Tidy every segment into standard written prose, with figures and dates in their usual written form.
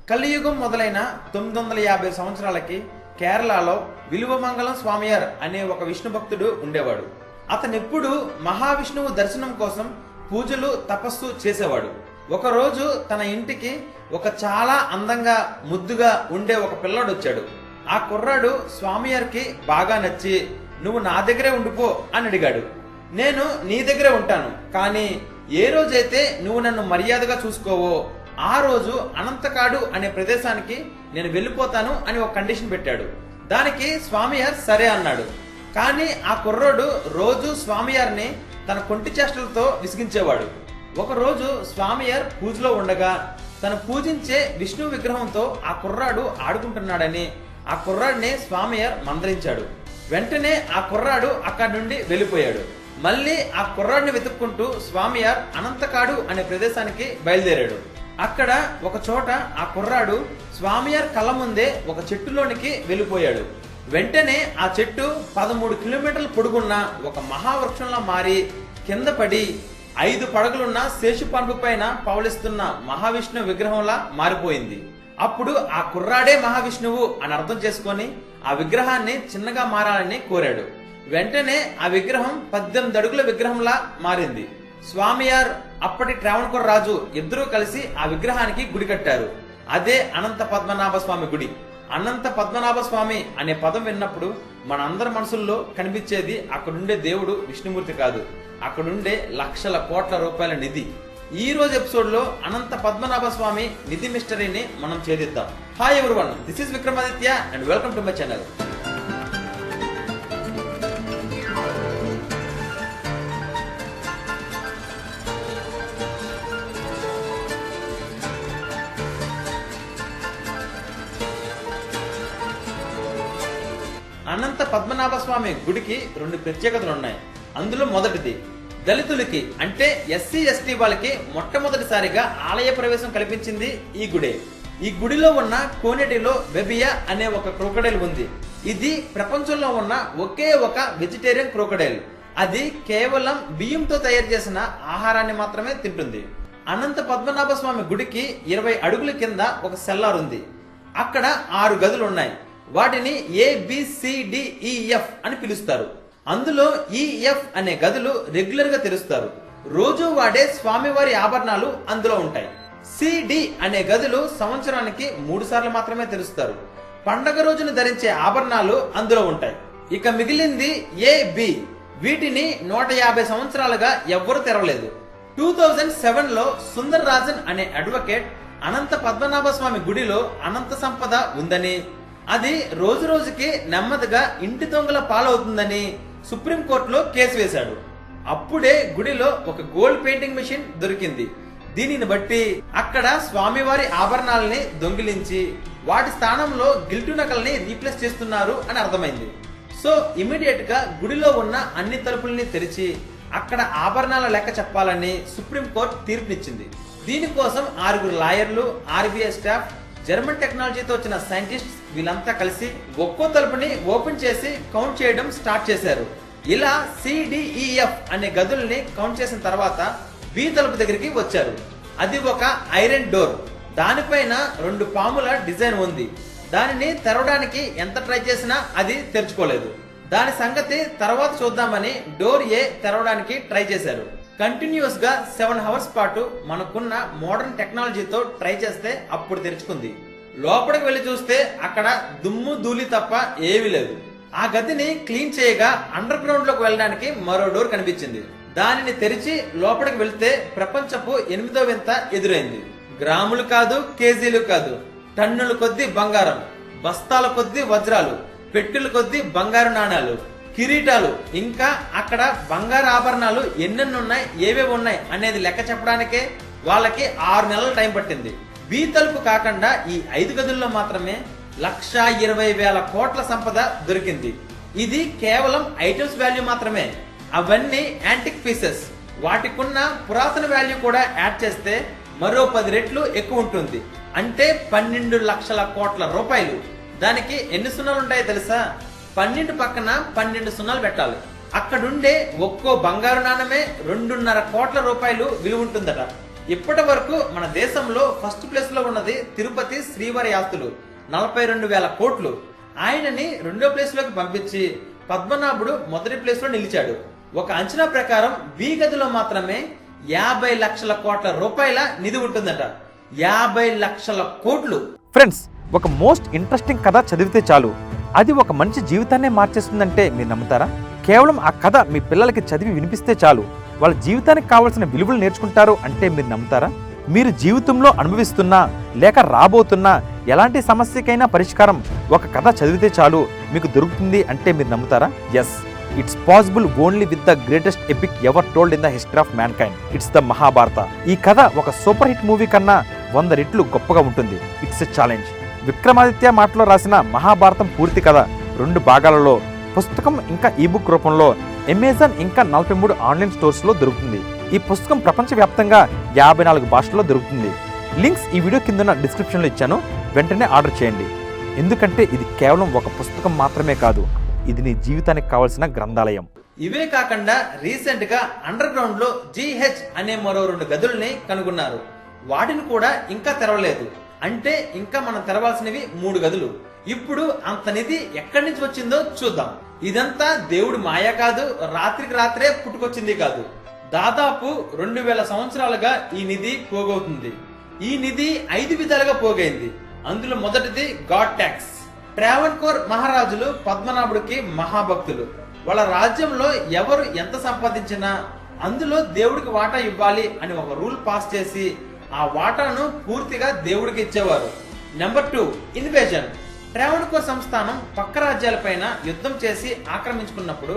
కలియుగం మొదలైన 950 సంవత్సరాలకి కేరళలో విలువమంగళం స్వామియార్ అనే ఒక విష్ణు భక్తుడు ఉండేవాడు. అతనెప్పుడు మహావిష్ణువు దర్శనం కోసం పూజలు తపస్సు చేసేవాడు. ఒకరోజు తన ఇంటికి ఒక చాలా అందంగా ముద్దుగా ఉండే ఒక పిల్లాడు వచ్చాడు. ఆ కుర్రాడు స్వామియార్కి బాగా నచ్చి నువ్వు నా దగ్గరే ఉండిపో అని అడిగాడు. నేను నీ దగ్గరే ఉంటాను, కానీ ఏ రోజైతే నువ్వు నన్ను మర్యాదగా చూసుకోవో ఆ రోజు అనంతకాడు అనే ప్రదేశానికి నేను వెళ్ళిపోతాను అని ఒక కండిషన్ పెట్టాడు. దానికి స్వామియార్ సరే అన్నాడు. కానీ ఆ కుర్రోడు రోజు స్వామియార్ని తన కొంటి చేష్టలతో విసిగించేవాడు. ఒకరోజు స్వామియార్ పూజలో ఉండగా తను పూజించే విష్ణు విగ్రహంతో ఆ కుర్రాడు ఆడుకుంటున్నాడని ఆ కుర్రాడిని స్వామియార్ మందలించాడు. వెంటనే ఆ కుర్రాడు అక్కడి నుండి వెళ్ళిపోయాడు. మళ్ళీ ఆ కుర్రాడిని వెతుక్కుంటూ స్వామియార్ అనంతకాడు అనే ప్రదేశానికి బయలుదేరాడు. అక్కడ ఒక చోట ఆ కుర్రాడు స్వామియార్ కళ్ళ ముందే ఒక చెట్టులోనికి వెళ్ళిపోయాడు. వెంటనే ఆ చెట్టు 13 కిలోమీటర్ల పొడుగున్న ఒక మహావృక్షంలా మారి కింద పడి 5 పడగలున్న శేషుపాన్పు పైన పవలిస్తున్న మహావిష్ణు విగ్రహంలా మారిపోయింది. అప్పుడు ఆ కుర్రాడే మహావిష్ణువు అని అర్థం చేసుకొని ఆ విగ్రహాన్ని చిన్నగా మారాలని కోరాడు. వెంటనే ఆ విగ్రహం 18 అడుగుల విగ్రహంలా మారింది. స్వామియార్ అప్పటి ట్రావణకోర్ రాజు ఇద్దరూ కలిసి ఆ విగ్రహానికి గుడి కట్టారు. అదే అనంత పద్మనాభ స్వామి గుడి. అనంత పద్మనాభ స్వామి అనే పదం విన్నప్పుడు మన అందరి మనసుల్లో కనిపించేది అక్కడుండే దేవుడు విష్ణుమూర్తి కాదు, అక్కడుండే లక్షల కోట్ల రూపాయల నిధి. ఈ రోజు ఎపిసోడ్ లో అనంత పద్మనాభ స్వామి నిధి మిస్టరీని మనం ఛేదిద్దాం. Hi everyone, this is Vikramaditya and welcome to my channel. Anantha Padmanabha Swami గుడికి 2 ప్రత్యేకతలు ఉన్నాయి. అందులో మొదటిది దళితులకి అంటే ఎస్సీ ఎస్టీ వాళ్ళకి మొట్టమొదటిసారిగా ఆలయ ప్రవేశం కల్పించింది ఈ గుడే. ఈ గుడిలో ఉన్న కోనేటిలో బెబియా అనే ఒక క్రోకడైల్ ఉంది. ఇది ప్రపంచంలో ఉన్న ఒకే ఒక వెజిటేరియన్ క్రోకడైల్. అది కేవలం బియ్యంతో తయారు చేసిన ఆహారాన్ని మాత్రమే తింటుంది. అనంత పద్మనాభ స్వామి గుడికి 20 అడుగుల కింద ఒక సెల్లార్ ఉంది. అక్కడ 6 గదులు ఉన్నాయి. వాటిని ABCDEF అని పిలుస్తారు. అందులో EF అనే గదులు రెగ్యులర్ గా తెరుస్తారు. రోజు వాడే స్వామివారి ఆభరణాలు అందులో ఉంటాయి. CD అనే గదులు సంవత్సరానికి 3 సార్లు మాత్రమే తెరుస్తారు. పండగ రోజున ధరించే ఆభరణాలు అందులో ఉంటాయి. ఇక మిగిలింది AB. వీటిని 150 సంవత్సరాలుగా ఎవ్వరూ తెరవలేదు. 2007లో సుందర్ రాజన్ అనే అడ్వకేట్ అనంత పద్మనాభ స్వామి గుడిలో అనంత సంపద ఉందని, అది రోజు రోజుకి నెమ్మదిగా ఇంటి దొంగల పాలవుతుందని సుప్రీంకోర్టులో కేసు వేశాడు. అప్పుడే గుడిలో ఒక గోల్డ్ పెయింటింగ్ మెషిన్ దొరికింది. దీనిని బట్టి అక్కడ స్వామివారి ఆభరణాలని దొంగిలించి వాటి స్థానంలో గిల్టు నకల్ని రీప్లేస్ చేస్తున్నారు అని అర్థమైంది. సో ఇమీడియట్ గా గుడిలో ఉన్న అన్ని తలుపుల్ని తెరిచి అక్కడ ఆభరణాల లెక్క చెప్పాలని సుప్రీంకోర్టు తీర్పునిచ్చింది. దీనికోసం 6 లాయర్లు, RBI స్టాఫ్, జర్మన్ టెక్నాలజీతో వచ్చిన సైంటిస్ట్స్ వీళ్ళంతా కలిసి ఒక్కో తలుపుని ఓపెన్ చేసి కౌంట్ చేయడం స్టార్ట్ చేశారు. ఇలా CDEF అనే గదుల్ని కౌంట్ చేసిన తర్వాత B తలుపు దగ్గరికి వచ్చారు. అది ఒక ఐరన్ డోర్. దానిపైన 2 పాముల డిజైన్ ఉంది. దానిని తెరవడానికి ఎంత ట్రై చేసినా అది తెరుచుకోలేదు. దాని సంగతి తర్వాత చూద్దామని డోర్ A తెరవడానికి ట్రై చేశారు. కంటిన్యూస్ గా 7 అవర్స్ పాటు మనకున్న మోడర్న్ టెక్నాలజీతో ట్రై చేస్తే అప్పుడు తెరుచుకుంది. లోపలికి వెళ్లి చూస్తే అక్కడ దుమ్ము ధూళి తప్ప ఏమీ లేదు. ఆ గదిని క్లీన్ చేయగా అండర్ గ్రౌండ్ లోకి వెళ్ళడానికి మరో డోర్ కనిపించింది. దానిని తెరిచి లోపలికి వెళ్తే ప్రపంచపు 8వ వింత ఎదురైంది. గ్రాములు కాదు, కేజీలు కాదు, టన్నుల కొద్ది బంగారం, బస్తాల కొద్ది వజ్రాలు, పెట్టెల కొద్ది బంగారు నాణాలు, కిరీటాలు, ఇంకా అక్కడ బంగారు ఆభరణాలు ఎన్నెన్ని ఉన్నాయి, ఏవేవి ఉన్నాయి అనేది లెక్క చెప్పడానికే వాళ్ళకి 6 నెలల టైం పట్టింది. B తలుపు కాకుండా ఈ 5 గదుల్లో మాత్రమే 1,20,000 కోట్ల సంపద దొరికింది. ఇది కేవలం ఐటమ్స్ వాల్యూ మాత్రమే. అవన్నీ యాంటిక్ పీసెస్. వాటికున్న పురాతన వాల్యూ కూడా యాడ్ చేస్తే మరో 10 రెట్లు ఎక్కువ ఉంటుంది. అంటే 12 లక్షల కోట్ల రూపాయలు. దానికి ఎన్ని సున్నాలు ఉంటాయో తెలుసా? 12 పక్కన 12 సున్నాలు పెట్టాలి. అక్కడుండే ఒక్కో బంగారు నాణమే 2.5 కోట్ల రూపాయలు విలువ ఉంటుందట. ఇప్పటి వరకు మన దేశంలో ఫస్ట్ ప్లేస్ లో ఉన్నది తిరుపతి శ్రీవారి ఆస్తులు 42,000 కోట్లు. ఆయనని రెండో ప్లేస్ లోకి పంపించి పద్మనాభుడు మొదటి ప్లేస్ లో నిలిచాడు. ఒక అంచనా ప్రకారం బి గదిలో మాత్రమే 50 లక్షల కోట్ల రూపాయల నిధి ఉంటుందట. 50 లక్షల కోట్లు. ఫ్రెండ్స్, ఒక మోస్ట్ ఇంట్రెస్టింగ్ కథ చదివితే చాలు అది ఒక మనిషి జీవితాన్నే మార్చేస్తుందంటే మీరు నమ్ముతారా? కేవలం ఆ కథ మీ పిల్లలకి చదివి వినిపిస్తే చాలు వాళ్ళ జీవితానికి కావాల్సిన విలువలు నేర్చుకుంటారు అంటే మీరు నమ్ముతారా? మీరు జీవితంలో అనుభవిస్తున్నా లేక రాబోతున్నా ఎలాంటి సమస్యకైనా పరిష్కారం ఒక కథ చదివితే చాలు మీకు దొరుకుతుంది అంటే మీరు నమ్ముతారా? Yes, it's possible only with the greatest epic ever told in the history of mankind. It's the Mahabharata. ఈ కథ ఒక సూపర్ హిట్ మూవీ కన్నా 100 రెట్లు గొప్పగా ఉంటుంది. It's a challenge. విక్రమాదిత్య మాటలో రాసిన మహాభారతం పూర్తి కథ 2 భాగాలలో పుస్తకం ఇంకా ఈబుక్ రూపంలో అమెజాన్ ఇంకా 43 ఆన్లైన్ స్టోర్స్లో దొరుకుతుంది. ఈ పుస్తకం ప్రపంచవ్యాప్తంగా 54 భాషల్లో దొరుకుతుంది. లింక్స్ ఈ వీడియో కింద డిస్క్రిప్షన్లో ఇచ్చాను, వెంటనే ఆర్డర్ చేయండి. ఎందుకంటే ఇది కేవలం ఒక పుస్తకం మాత్రమే కాదు, ఇది నీ జీవితానికి కావాల్సిన గ్రంథాలయం. ఇవే కాకుండా రీసెంట్ గా అండర్ గ్రౌండ్ లో GH అనే మరో 2 గదుల్ని కనుగొన్నారు. వాటిని కూడా ఇంకా తెరవలేదు. అంటే ఇంకా మనం తెరవాల్సినవి 3 గదులు. ఇప్పుడు అంత నిధి ఎక్కడి నుంచి వచ్చిందో చూద్దాం. ఇదంతా దేవుడి మాయ కాదు, రాత్రికి రాత్రే పుట్టుకొచ్చింది కాదు. దాదాపు 2000 సంవత్సరాలుగా ఈ నిధి పోగవుతుంది. ఈ నిధి 5 విధాలుగా పోగైంది. అందులో మొదటిది గాడ్ ట్యాక్స్. ట్రావెన్కోర్ మహారాజులు పద్మనాభుడికి మహాభక్తులు. వాళ్ళ రాజ్యంలో ఎవరు ఎంత సంపాదించినా అందులో దేవుడికి వాటా ఇవ్వాలి అని ఒక రూల్ పాస్ చేసి ఆ వాటాను పూర్తిగా దేవుడికి ఇచ్చేవారు. Number 2, invasion. ట్రావెన్కోర్ సంస్థానం పక్క రాజ్యాలపైన యుద్ధం చేసి ఆక్రమించుకున్నప్పుడు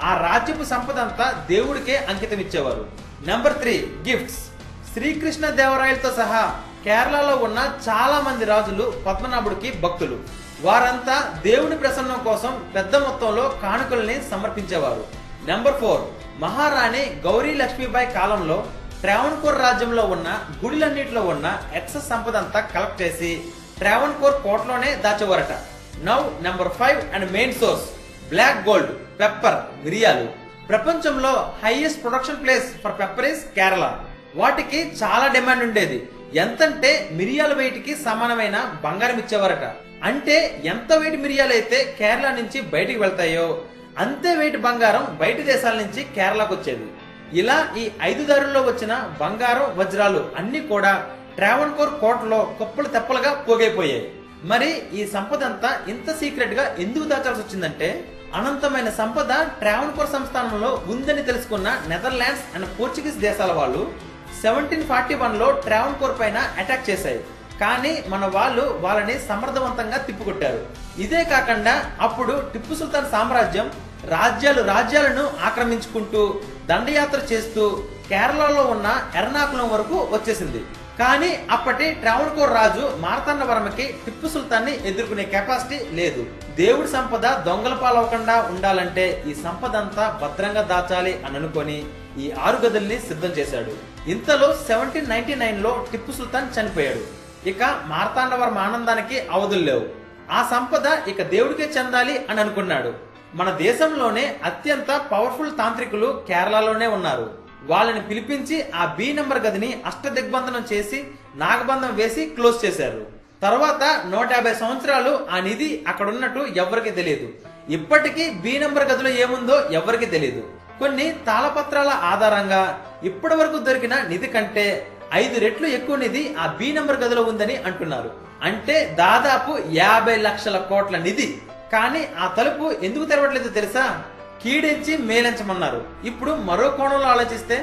ఆ రాజ్యపు సంపద అంతా దేవుడికే అంకితం ఇచ్చేవారు. Number 3, gifts. శ్రీకృష్ణ దేవరాయలతో సహా కేరళలో ఉన్న చాలా మంది రాజులు పద్మనాభుడికి భక్తులు. వారంతా దేవుడి ప్రసన్నం కోసం పెద్ద మొత్తంలో కానుకల్ని సమర్పించేవారు. నెంబర్ 4, మహారాణి గౌరీ లక్ష్మీబాయి కాలంలో ట్రావెన్కోర్ రాజ్యంలో ఉన్న గుడిలన్నిటిలో ఉన్న ఎక్సెస్ సంపద అంతా కలెక్ట్ చేసి ట్రావెన్కోర్ కోటలోనే దాచేవారట. Now number 5 and main source, black gold, pepper, మిరియాలు. ప్రపంచంలో highest production place for pepper is Kerala. వాటికి చాలా డిమాండ్ ఉండేది. ఎంతంటే మిరియాల వెయిట్ కి సమానమైన బంగారం ఇచ్చేవారట. అంటే ఎంత వెయిట్ మిరియాలు అయితే కేరళ నుంచి బయటికి వెళ్తాయో అంతే వెయిట్ బంగారం బయట దేశాల నుంచి కేరళకు వచ్చేది. ఇలా ఈ 5 దారుల్లో వచ్చిన బంగారం, వజ్రాలు అన్ని కూడా ట్రావెన్కోర్ కోటలో కుప్పలు తెప్పలుగా పోగైపోయాయి. మరి ఈ సంపద అంతా ఇంత సీక్రెట్ గా ఎందుకు దాచాల్సి వచ్చిందంటే, అనంతమైన సంపద ట్రావెన్కోర్ సంస్థానంలో ఉందని తెలుసుకున్న నెదర్లాండ్స్ అండ్ పోర్చుగీస్ దేశాల వాళ్ళు 1741లో ట్రావెన్కోర్ పైన అటాక్ చేశాయి. కానీ మన వాళ్ళు వాళ్ళని సమర్థవంతంగా తిప్పుకొట్టారు. ఇదే కాకుండా అప్పుడు టిప్పు సుల్తాన్ సామ్రాజ్యం రాజ్యాలను ఆక్రమించుకుంటూ దండయాత్ర చేస్తూ కేరళలో ఉన్న ఎర్నాకులం వరకు వచ్చేసింది. కానీ అప్పటి ట్రావెన్కోర్ రాజు మార్తాండవర్మకి టిప్పు సుల్తాన్ని ఎదుర్కొనే కెపాసిటీ లేదు. దేవుడి సంపద దొంగల పాలవకుండా ఉండాలంటే ఈ సంపద అంతా భద్రంగా దాచాలి అని అనుకొని ఈ 6 గదుల్ని సిద్ధం చేశాడు. ఇంతలో 1799లో టిప్పు సుల్తాన్ చనిపోయాడు. ఇక మార్తాండవర్మ ఆనందానికి అవధులు లేవు. ఆ సంపద ఇక దేవుడికే చెందాలి అని అనుకున్నాడు. మన దేశంలోనే అత్యంత పవర్ఫుల్ తాంత్రికులు కేరళలోనే ఉన్నారు. వాళ్ళని పిలిపించి ఆ B నెంబర్ గదిని అష్టదిగ్బంధనం చేసి నాగబంధం వేసి క్లోజ్ చేశారు. తర్వాత 150 సంవత్సరాలు ఆ నిధి అక్కడ ఉన్నట్టు ఎవరికి తెలియదు. ఇప్పటికీ B నెంబర్ గదిలో ఏముందో ఎవరికి తెలియదు. కొన్ని తాళపత్రాల ఆధారంగా ఇప్పటి వరకు దొరికిన నిధి కంటే 5 రెట్లు ఎక్కువ నిధి ఆ B నెంబర్ గదిలో ఉందని అంటున్నారు. అంటే దాదాపు 50 లక్షల కోట్ల నిధి. కానీ ఆ తలుపు ఎందుకు తెరవట్లేదు తెలుసా? కీడించి మేలించమన్నారు. ఇప్పుడు మరో కోణంలో ఆలోచిస్తే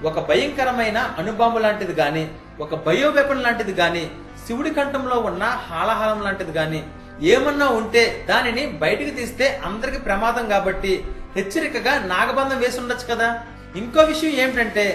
ఒక భయంకరమైన అణుబాంబు లాంటిది గాని, ఒక బయో వెపన్ లాంటిది గాని, శివుడి కంఠంలో ఉన్న హాలహాలం లాంటిది గాని ఏమన్నా ఉంటే దానిని బయటికి తీస్తే అందరికి ప్రమాదం కాబట్టి హెచ్చరికగా నాగబంధం వేసి ఉండొచ్చు కదా. ఇంకో విషయం ఏమిటంటే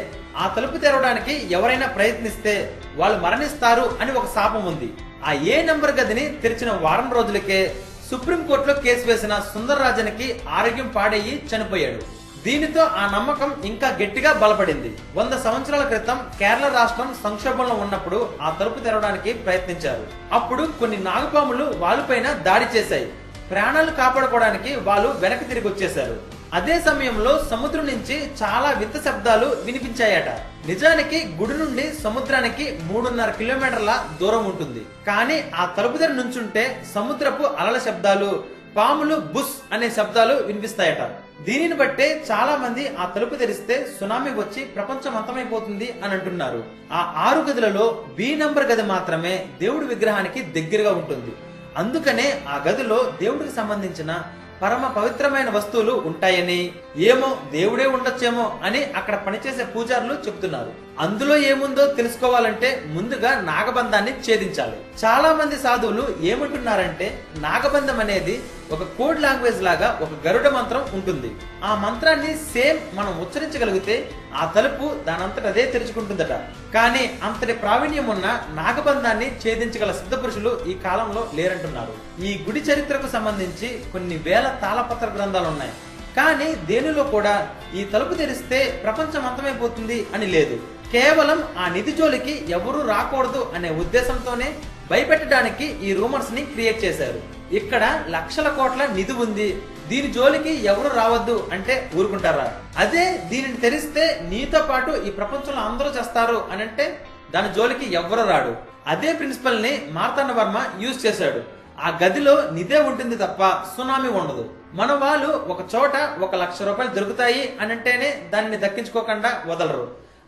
ఆ తలుపు తెరవడానికి ఎవరైనా ప్రయత్నిస్తే వాళ్ళు మరణిస్తారు అని ఒక శాపం ఉంది. ఆ A నెంబర్ గదిని తెరిచిన వారం రోజులకే సుప్రీంకోర్టులో కేసు వేసిన సుందరరాజన్కి ఆరోగ్యం పాడయ్యి చనిపోయాడు. దీనితో ఆ నమ్మకం ఇంకా గట్టిగా బలపడింది. 100 సంవత్సరాల క్రితం కేరళ రాష్ట్రం సంక్షోభంలో ఉన్నప్పుడు ఆ తలుపు తెరవడానికి ప్రయత్నించారు. అప్పుడు కొన్ని నాగుపాములు వాళ్ళపైన దాడి చేశాయి. ప్రాణాలు కాపాడుకోవడానికి వాళ్ళు వెనక్కి తిరిగి వచ్చేశారు. అదే సమయంలో సముద్రం నుంచి చాలా వింత శబ్దాలు వినిపించాయట. నిజానికి గుడి నుండి సముద్రానికి 3.5 కిలోమీటర్ల దూరం ఉంటుంది. కానీ ఆ తలుపు దగ్గర నుంచుంటే సముద్రపు అలల శబ్దాలు, పాములు బుస్ అనే శబ్దాలు వినిపిస్తాయట. దీనిని బట్టే చాలా మంది ఆ తలుపు తెరిస్తే సునామీ వచ్చి ప్రపంచం అంతమైపోతుంది అని అంటున్నారు. ఆ 6 గదులలో బి నంబర్ గది మాత్రమే దేవుడి విగ్రహానికి దగ్గరగా ఉంటుంది. అందుకనే ఆ గదిలో దేవుడికి సంబంధించిన పరమ పవిత్రమైన వస్తువులు ఉంటాయని, ఏమో దేవుడే ఉండొచ్చేమో అని అక్కడ పనిచేసే పూజారులు చెప్తున్నారు. అందులో ఏముందో తెలుసుకోవాలంటే ముందుగా నాగబంధాన్ని ఛేదించాలి. చాలా మంది సాధువులు ఏమంటున్నారంటే నాగబంధం అనేది ఒక కోడ్ లాంగ్వేజ్ లాగా ఒక గరుడ మంత్రం ఉంటుంది. ఆ మంత్రాన్ని సేమ్ మనం ఉచ్చరించగలిగితే ఆ తలుపు దానంతట అదే తెరుచుకుంటుందట. కానీ అంతటి ప్రావీణ్యం ఉన్న నాగబంధాన్ని ఛేదించగల సిద్ధ పురుషులు ఈ కాలంలో లేరంటున్నారు. ఈ గుడి చరిత్రకు సంబంధించి కొన్ని వేల తాళపత్ర గ్రంథాలు ఉన్నాయి. కానీ దేనిలో కూడా ఈ తలుపు తెరిస్తే ప్రపంచం అంతమైపోతుంది అని లేదు. కేవలం ఆ నిధి జోలికి ఎవరూ రాకూడదు అనే ఉద్దేశంతోనే భయపెట్టడానికి ఈ రూమర్స్ ని క్రియేట్ చేశారు. ఇక్కడ లక్షల కోట్ల నిధి ఉంది, దీని జోలికి ఎవరు రావద్దు అంటే ఊరుకుంటారా? అదే దీనిని తెరిస్తే నీతో పాటు ఈ ప్రపంచంలో అందరూ చేస్తారు అని అంటే దాని జోలికి ఎవరు రాడు. అదే ప్రిన్సిపల్ ని మార్తాండ వర్మ యూజ్ చేశాడు. ఆ గదిలో నిదే ఉంటుంది తప్ప సునామీ ఉండదు. మన వాళ్ళు ఒక చోట 1 లక్ష రూపాయలు దొరుకుతాయి అని అంటేనే దానిని దక్కించుకోకుండా వదలరు.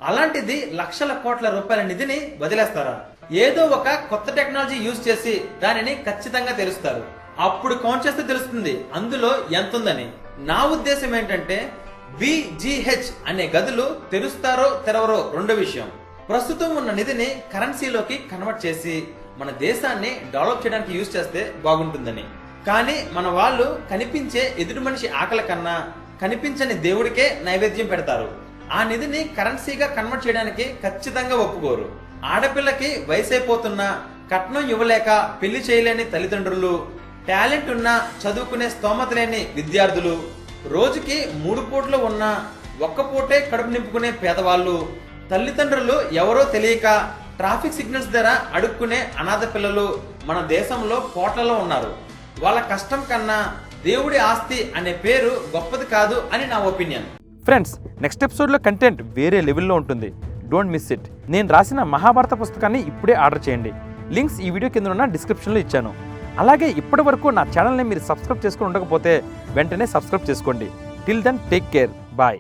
అలాంటిది లక్షల కోట్ల రూపాయల నిధిని వదిలేస్తారా? ఏదో ఒక కొత్త టెక్నాలజీ యూజ్ చేసి దానిని ఖచ్చితంగా తెరుస్తారు. అప్పుడు కౌంట్ చేస్తే తెలుస్తుంది అందులో ఎంత ఉందని. నా ఉద్దేశం ఏంటంటే BGH అనే గదులు తెరుస్తారో తెరవరో రెండో విషయం. ప్రస్తుతం ఉన్న నిధిని కరెన్సీలోకి కన్వర్ట్ చేసి మన దేశాన్ని డెవలప్ చేయడానికి యూజ్ చేస్తే బాగుంటుందని. కానీ మన వాళ్ళు కనిపించే ఎదుటి మనిషి ఆకలి కన్నా కనిపించని దేవుడికే నైవేద్యం పెడతారు. ఆ నిధిని కరెన్సీగా కన్వర్ట్ చేయడానికి ఖచ్చితంగా ఒప్పుకోరు. ఆడపిల్లకి వయసైపోతున్నా కట్నం ఇవ్వలేక పెళ్లి చేయలేని తల్లిదండ్రులు, టాలెంట్ ఉన్నా చదువుకునే స్తోమత లేని విద్యార్థులు, రోజుకి 3 పూట్లు ఉన్నా 1 పూటే కడుపు నింపుకునే పేదవాళ్ళు, తల్లిదండ్రులు ఎవరో తెలియక ట్రాఫిక్ సిగ్నల్స్ దగ్గర అడుక్కునే అనాథ పిల్లలు మన దేశంలో కోట్లలో ఉన్నారు. వాళ్ళ కష్టం కన్నా దేవుడి ఆస్తి అనే పేరు గొప్పది కాదు అని నా ఒపీనియన్. ఫ్రెండ్స్, నెక్స్ట్ ఎపిసోడ్లో కంటెంట్ వేరే లెవెల్లో ఉంటుంది. Don't miss it. నేను రాసిన మహాభారత పుస్తకాన్ని ఇప్పుడే ఆర్డర్ చేయండి. లింక్స్ ఈ వీడియో కింద ఉన్న డిస్క్రిప్షన్లో ఇచ్చాను. అలాగే ఇప్పటి వరకు నా ఛానల్ని మీరు సబ్స్క్రైబ్ చేసుకుని ఉండకపోతే వెంటనే సబ్స్క్రైబ్ చేసుకోండి. Till then take care. Bye.